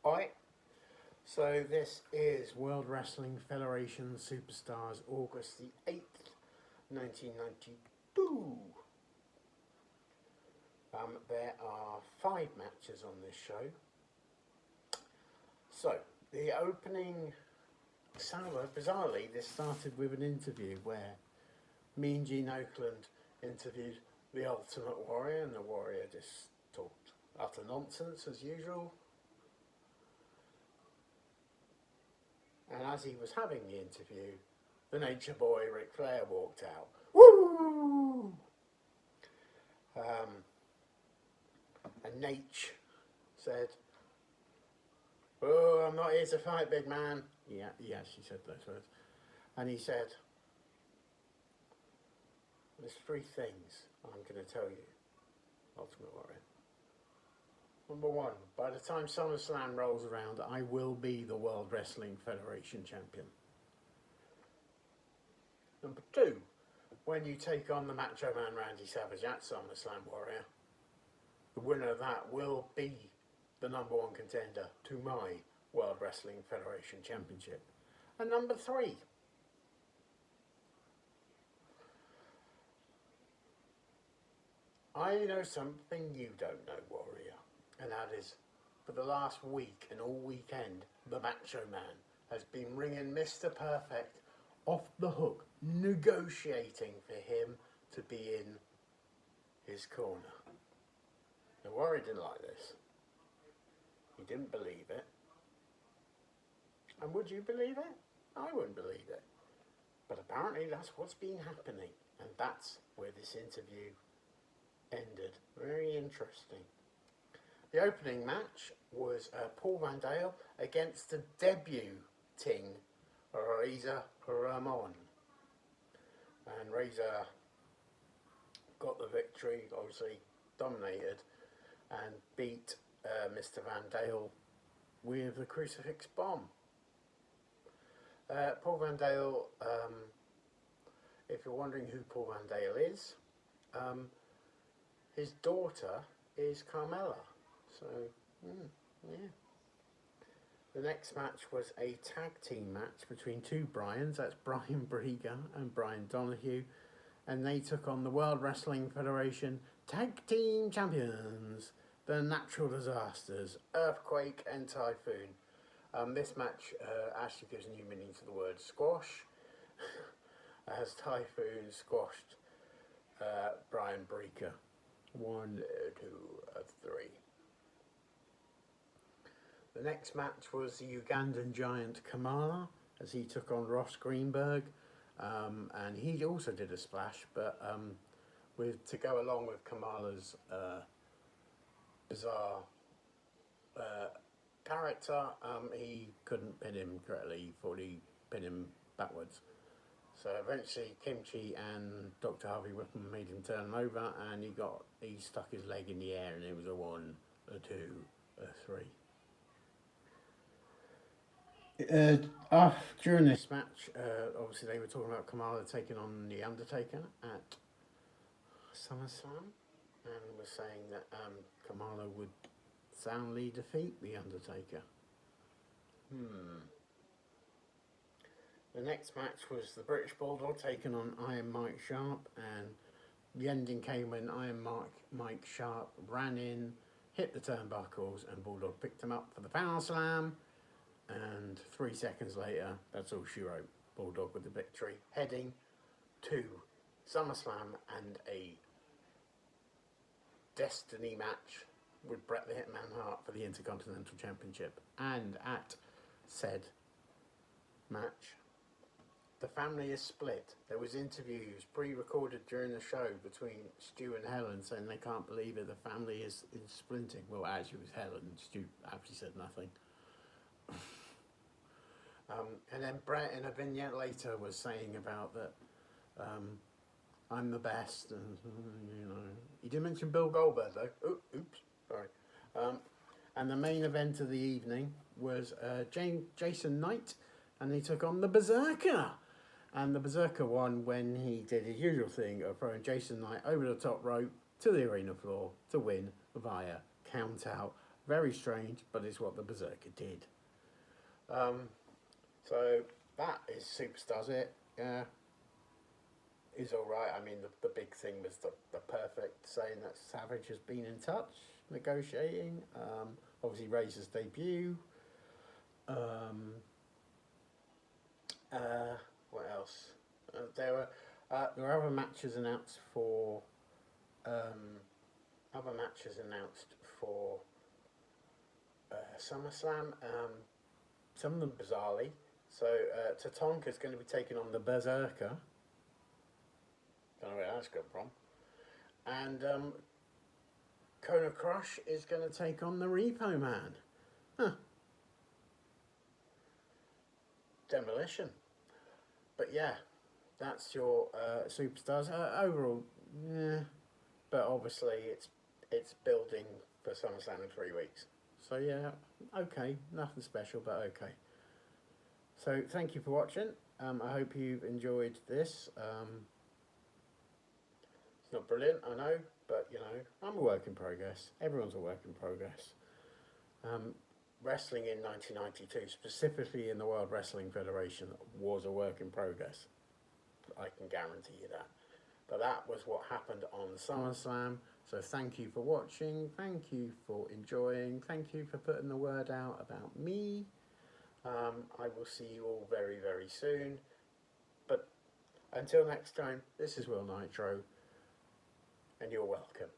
Alright, so this is World Wrestling Federation Superstars August the 8th, 1992. There are 5 matches on this show. So, the opening salvo, bizarrely, this started with an interview where Mean Gene Oakland interviewed the Ultimate Warrior, and the Warrior just talked utter nonsense as usual. And as he was having the interview, the Nature Boy Ric Flair walked out. Woo! And Nate said, "Oh, I'm not here to fight, big man." Yeah, she said those words. And he said, "There's 3 things I'm going to tell you, Ultimate Warrior. Number 1, by the time SummerSlam rolls around, I will be the World Wrestling Federation champion. Number 2, when you take on the Macho Man Randy Savage at SummerSlam, Warrior, the winner of that will be the number 1 contender to my World Wrestling Federation Championship. And number 3, I know something you don't know, Warrior, and that is, for the last week and all weekend, the Macho Man has been ringing Mr. Perfect off the hook, negotiating for him to be in his corner." The Warrior didn't like this. He didn't believe it. And would you believe it? I wouldn't believe it. But apparently that's what's been happening, and that's where this interview ended. Very interesting. The opening match was Paul Van Dale against the debuting Razor Ramon. And Razor got the victory, obviously dominated, and beat Mr. Van Dale with the Crucifix Bomb. Paul Van Dale, if you're wondering who Paul Van Dale is, his daughter is Carmella. So, yeah. The next match was a tag team match between 2 Bryans. That's Brian Brieger and Brian Donahue. And they took on the World Wrestling Federation Tag Team Champions, the Natural Disasters, Earthquake and Typhoon. This match actually gives new meaning to the word squash, as Typhoon squashed Brian Brieger. 1, 2, 3. The next match was the Ugandan giant Kamala, as he took on Ross Greenberg, and he also did a splash, but to go along with Kamala's bizarre character, he couldn't pin him correctly. He thought he pinned him backwards. So eventually Kimchi and Dr. Harvey Whippon made him turn him over, and he stuck his leg in the air, and it was a 1, a 2, a 3. During this match, obviously they were talking about Kamala taking on The Undertaker at SummerSlam, and was saying that Kamala would soundly defeat The Undertaker. The next match was the British Bulldog taking on Iron Mike Sharp, and the ending came when Iron Mike Sharp ran in, hit the turnbuckles, and Bulldog picked him up for the Power Slam. And 3 seconds later, that's all she wrote. Bulldog with the victory, heading to SummerSlam and a Destiny match with Bret the Hitman Hart for the Intercontinental Championship. And at said match, the family is split. There was interviews pre-recorded during the show between Stu and Helen saying they can't believe it, the family is splinting. Well, actually it was Helen. Stu actually said nothing. And then Brett in a vignette later was saying about that I'm the best, and he did mention Bill Goldberg though. Oops, sorry. And the main event of the evening was Jason Knight, and he took on the Berserker, and the Berserker won when he did his usual thing of throwing Jason Knight over the top rope to the arena floor to win via count out. Very strange, but it's what the Berserker did. So that is Superstars it. Yeah, is all right. I mean, the big thing was the perfect saying that Savage has been in touch, negotiating. Obviously, Razor's debut. Um, what else? There are other matches announced for SummerSlam. Some of them bizarrely. So Tatanka's going to be taking on the Berserker. Don't know where that's come from. And Kona Crush is going to take on the Repo Man. Huh. Demolition. But yeah, that's your Superstars. Overall, yeah. But obviously it's building for SummerSlam in 3 weeks. So yeah, okay. Nothing special, but okay. So thank you for watching. I hope you've enjoyed this. It's not brilliant, I know, but you know, I'm a work in progress. Everyone's a work in progress. Wrestling in 1992, specifically in the World Wrestling Federation, was a work in progress. I can guarantee you that. But that was what happened on SummerSlam. So thank you for watching. Thank you for enjoying. Thank you for putting the word out about me. I will see you all very, very soon. But until next time, this is Will Nitro, and you're welcome.